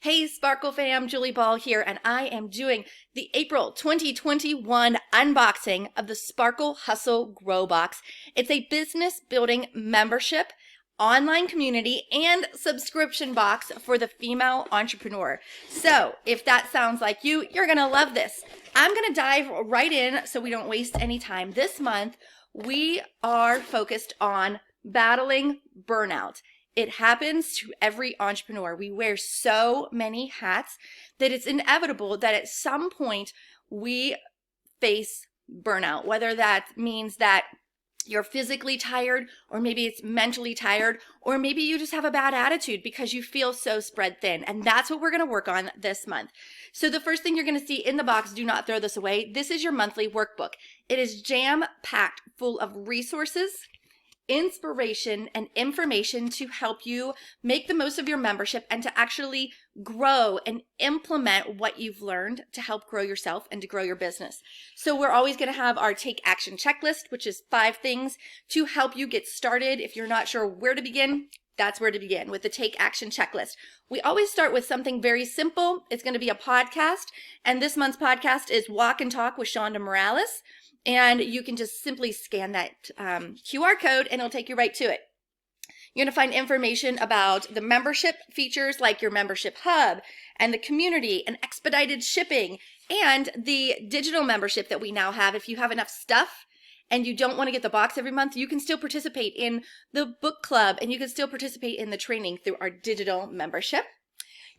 Hey Sparkle fam, Julie Ball here, and I am doing the April 2021 unboxing of the Sparkle Hustle Grow Box. It's a business building membership, online community, and subscription box for the female entrepreneur. So if that sounds like you, you're gonna love this. I'm gonna dive right in so we don't waste any time. This month, we are focused on battling burnout. It happens to every entrepreneur. We wear so many hats that it's inevitable that at some point we face burnout, whether that means that you're physically tired, or maybe it's mentally tired, or maybe you just have a bad attitude because you feel so spread thin. And that's what we're going to work on this month. So the first thing you're going to see in the box, do not throw this away. This is your monthly workbook. It is jam-packed full of resources, inspiration, and information to help you make the most of your membership and to actually grow and implement what you've learned to help grow yourself and to grow your business. So we're always going to have our take action checklist, which is 5 things to help you get started. If you're not sure where to begin, that's where to begin with the take action checklist. We always start with something very simple. It's going to be a podcast, and this month's podcast is Walk and Talk with Shonda Morales. And you can just simply scan that QR code and it'll take you right to it. You're going to find information about the membership features like your membership hub and the community and expedited shipping and the digital membership that we now have. If you have enough stuff and you don't want to get the box every month, you can still participate in the book club and you can still participate in the training through our digital membership.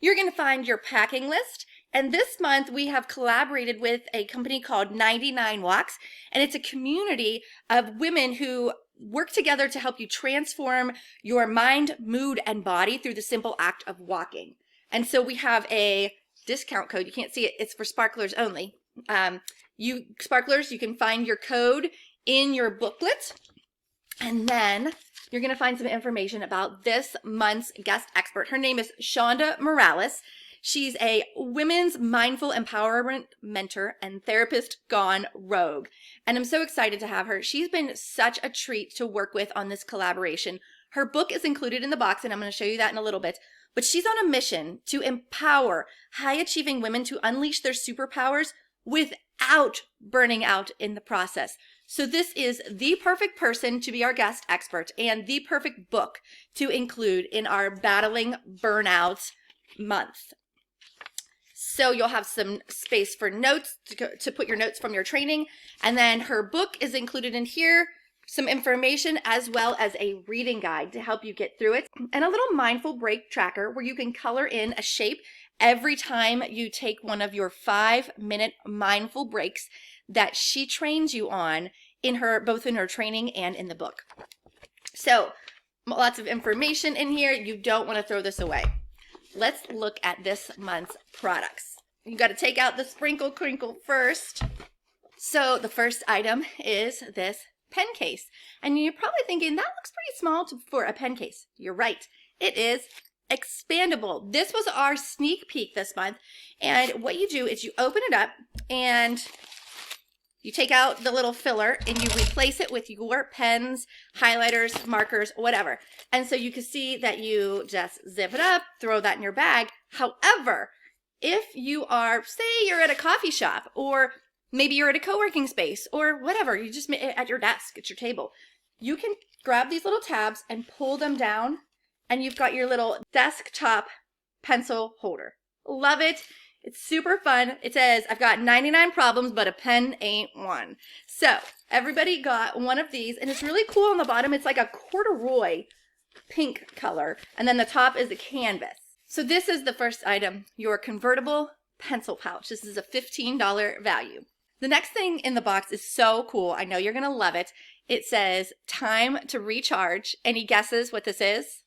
You're going to find your packing list. And this month we have collaborated with a company called 99 Walks, and it's a community of women who work together to help you transform your mind, mood, and body through the simple act of walking. And so we have a discount code. You can't see it. It's for sparklers only. You sparklers, you can find your code in your booklet. And then you're going to find some information about this month's guest expert. Her name is Shonda Morales. She's a women's mindful empowerment mentor and therapist gone rogue. And I'm so excited to have her. She's been such a treat to work with on this collaboration. Her book is included in the box, and I'm going to show you that in a little bit. But she's on a mission to empower high-achieving women to unleash their superpowers without burning out in the process. So this is the perfect person to be our guest expert and the perfect book to include in our Battling Burnout month. So you'll have some space for notes to put your notes from your training. And then her book is included in here, some information as well as a reading guide to help you get through it. And a little mindful break tracker where you can color in a shape every time you take one of your 5-minute mindful breaks that she trains you on in her, both in her training and in the book. So lots of information in here. You don't want to throw this away. Let's look at this month's products. You got to take out the sprinkle crinkle first. So the first item is this pen case. And you're probably thinking, that looks pretty small for a pen case. You're right. It is expandable. This was our sneak peek this month. And what you do is you open it up and you take out the little filler and you replace it with your pens, highlighters, markers, whatever. And so you can see that you just zip it up, throw that in your bag. However, if you are, say you're at a coffee shop, or maybe you're at a co-working space, or whatever, you just at your desk, at your table, you can grab these little tabs and pull them down, and you've got your little desktop pencil holder. Love it. It's super fun. It says, I've got 99 problems, but a pen ain't one. So everybody got one of these, and it's really cool on the bottom. It's like a corduroy pink color, and then the top is a canvas. So this is the first item, your convertible pencil pouch. This is a $15 value. The next thing in the box is so cool. I know you're going to love it. It says, time to recharge. Any guesses what this is?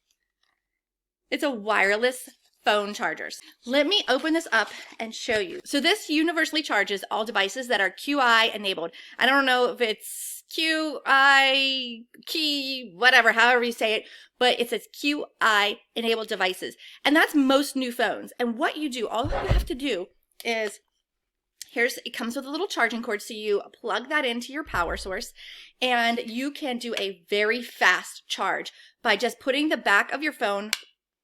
It's a wireless phone chargers. Let me open this up and show you. So this universally charges all devices that are QI enabled. I don't know if it's QI, key, whatever, however you say it, but it says QI enabled devices. And that's most new phones. And what you do, all you have to do is, it comes with a little charging cord, so you plug that into your power source, and you can do a very fast charge by just putting the back of your phone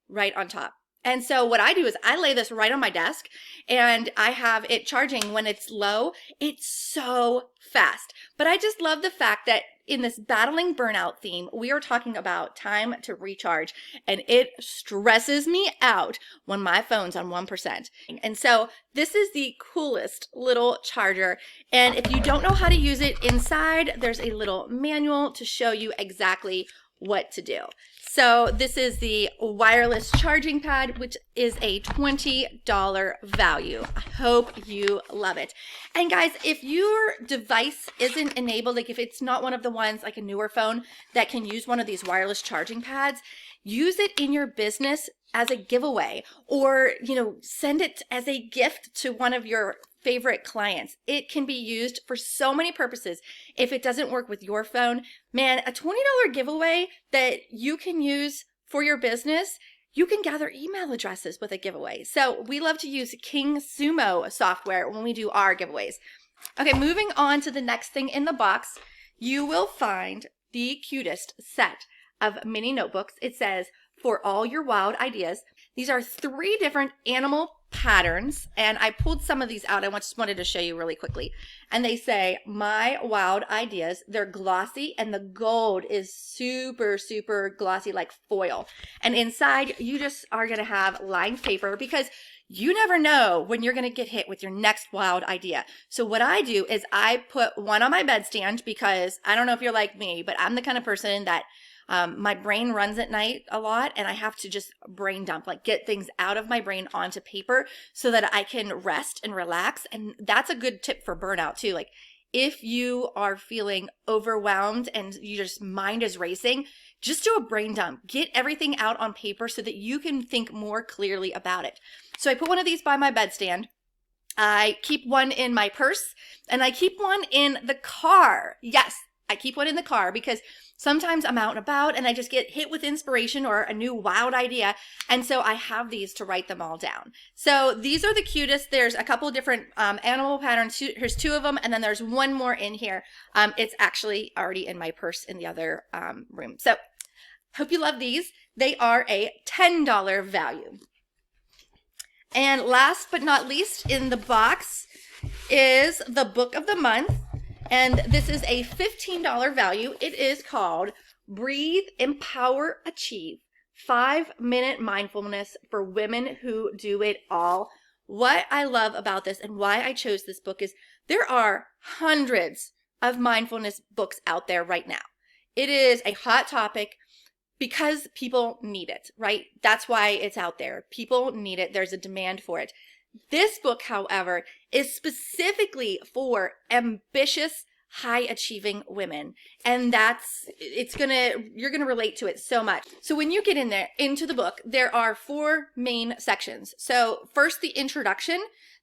right on top. And so what I do is I lay this right on my desk and I have it charging when it's low. It's so fast. But I just love the fact that in this battling burnout theme, we are talking about time to recharge, and it stresses me out when my phone's on 1%. And so this is the coolest little charger. And if you don't know how to use it inside, there's a little manual to show you exactly what to do. So this is the wireless charging pad, which is a $20 value. I hope you love it. And guys, if your device isn't enabled, like if it's not one of the ones like a newer phone that can use one of these wireless charging pads, use it in your business as a giveaway, or, send it as a gift to one of your favorite clients. It can be used for so many purposes. If it doesn't work with your phone, man, a $20 giveaway that you can use for your business, you can gather email addresses with a giveaway. So we love to use King Sumo software when we do our giveaways. Okay, moving on to the next thing in the box, you will find the cutest set of mini notebooks. It says, for all your wild ideas. These are 3 different animal patterns, and I pulled some of these out. I just wanted to show you really quickly. And they say, my wild ideas. They're glossy, and the gold is super, super glossy like foil. And inside, you just are going to have lined paper, because you never know when you're going to get hit with your next wild idea. So what I do is I put one on my bedstand, because I don't know if you're like me, but I'm the kind of person that my brain runs at night a lot, and I have to just brain dump, like get things out of my brain onto paper so that I can rest and relax. And that's a good tip for burnout too. Like if you are feeling overwhelmed and your mind is racing, just do a brain dump. Get everything out on paper so that you can think more clearly about it. So I put one of these by my bedstand. I keep one in my purse, and I keep one in the car. Yes, I keep one in the car, because sometimes I'm out and about and I just get hit with inspiration or a new wild idea. And so I have these to write them all down. So these are the cutest. There's a couple of different animal patterns. Here's 2 of them. And then there's one more in here. It's actually already in my purse in the other room. So hope you love these. They are a $10 value. And last but not least in the box is the book of the month. And this is a $15 value. It is called Breathe, Empower, Achieve, 5-Minute Mindfulness for Women Who Do It All. What I love about this and why I chose this book is there are hundreds of mindfulness books out there right now. It is a hot topic because people need it, right? That's why it's out there. People need it. There's a demand for it. This book, however, is specifically for ambitious, high-achieving women. And you're gonna relate to it so much. So when you get into the book, there are 4 main sections. So first, the introduction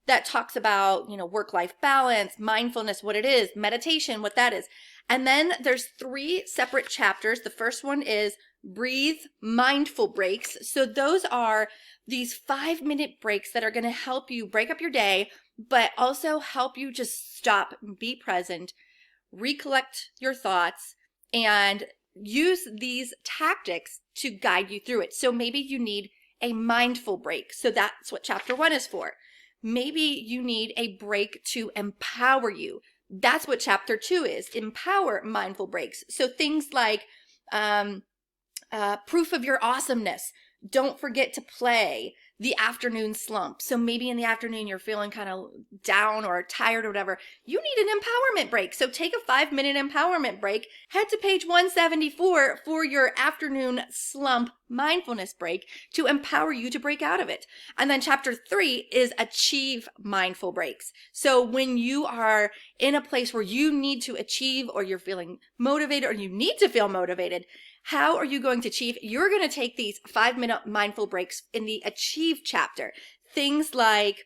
that talks about, work-life balance, mindfulness, what it is, meditation, what that is. And then there's 3 separate chapters. The first one is Breathe, Mindful Breaks. So those are these 5-minute breaks that are going to help you break up your day, but also help you just stop, be present, recollect your thoughts, and use these tactics to guide you through it. So maybe you need a mindful break. So that's what chapter 1 is for. Maybe you need a break to empower you. That's what chapter 2 is, empower mindful breaks. So things like proof of your awesomeness. Don't forget to play, the afternoon slump. So maybe in the afternoon you're feeling kind of down or tired or whatever. You need an empowerment break. So take a 5-minute empowerment break. Head to page 174 for your afternoon slump mindfulness break to empower you to break out of it. And then chapter 3 is achieve mindful breaks. So when you are in a place where you need to achieve, or you're feeling motivated, or you need to feel motivated, how are you going to achieve? You're going to take these 5-minute mindful breaks in the achieve chapter. Things like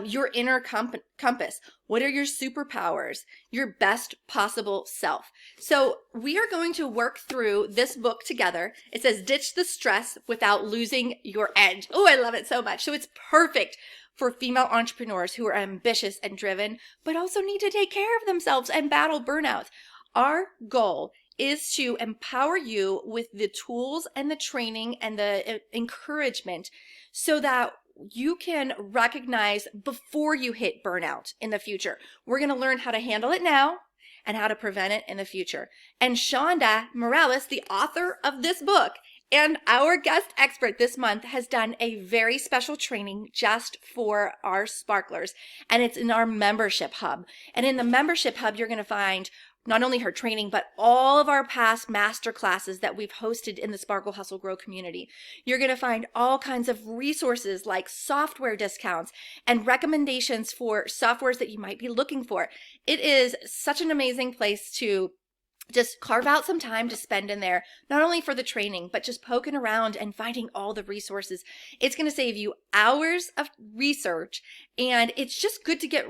your inner compass. What are your superpowers? Your best possible self. So we are going to work through this book together. It says ditch the stress without losing your edge. Oh, I love it so much. So it's perfect for female entrepreneurs who are ambitious and driven, but also need to take care of themselves and battle burnout. Our goal is to empower you with the tools and the training and the encouragement so that you can recognize before you hit burnout in the future. We're going to learn how to handle it now and how to prevent it in the future. And Shonda Morales, the author of this book and our guest expert this month, has done a very special training just for our sparklers. And it's in our membership hub. And in the membership hub, you're going to find not only her training, but all of our past master classes that we've hosted in the Sparkle Hustle Grow community. You're going to find all kinds of resources like software discounts and recommendations for softwares that you might be looking for. It is such an amazing place to just carve out some time to spend in there, not only for the training, but just poking around and finding all the resources. It's going to save you hours of research, and it's just good to get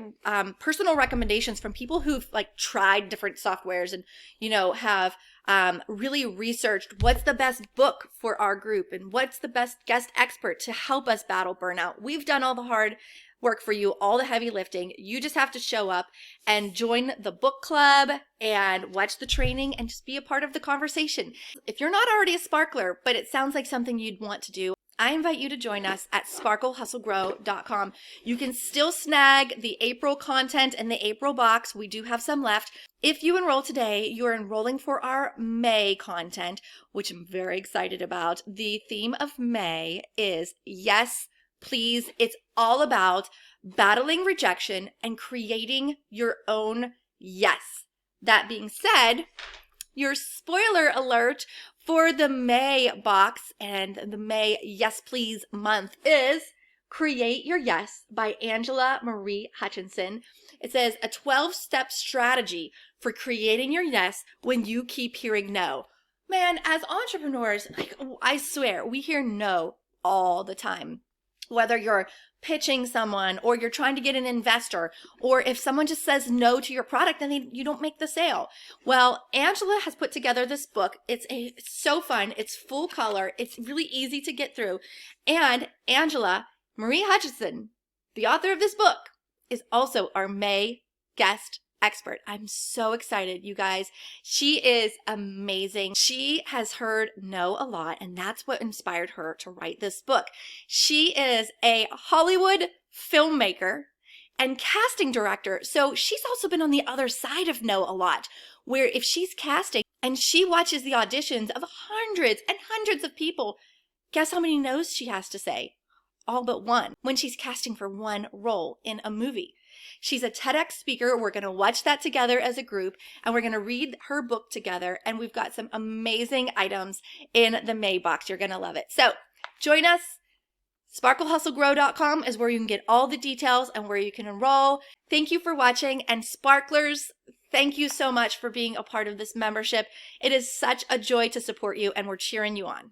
personal recommendations from people who've like tried different softwares and, you know, have really researched what's the best book for our group and what's the best guest expert to help us battle burnout. We've done all the hard work for you, all the heavy lifting. You just have to show up and join the book club and watch the training and just be a part of the conversation. If you're not already a sparkler, but it sounds like something you'd want to do, I invite you to join us at sparklehustlegrow.com. You can still snag the April content in the April box. We do have some left. If you enroll today, you're enrolling for our May content, which I'm very excited about. The theme of May is Yes, Please. It's all about battling rejection and creating your own yes. That being said, your spoiler alert for the May box and the May Yes Please month is Create Your Yes by Angela Marie Hutchinson. It says a 12-step strategy for creating your yes when you keep hearing no. Man, as entrepreneurs, like, I swear, we hear no all the time. Whether you're pitching someone or you're trying to get an investor, or if someone just says no to your product, then you don't make the sale. Well, Angela has put together this book. It's so fun. It's full color. It's really easy to get through. And Angela Marie Hutchinson, the author of this book, is also our May guest expert. I'm so excited, you guys. She is amazing. She has heard no a lot, and that's what inspired her to write this book. She is a Hollywood filmmaker and casting director, so she's also been on the other side of no a lot, where if she's casting and she watches the auditions of hundreds and hundreds of people, guess how many no's she has to say? All but one, when she's casting for one role in a movie. She's a TEDx speaker. We're going to watch that together as a group, and we're going to read her book together, and we've got some amazing items in the May box. You're going to love it. So join us. SparkleHustleGrow.com is where you can get all the details and where you can enroll. Thank you for watching, and sparklers, thank you so much for being a part of this membership. It is such a joy to support you, and we're cheering you on.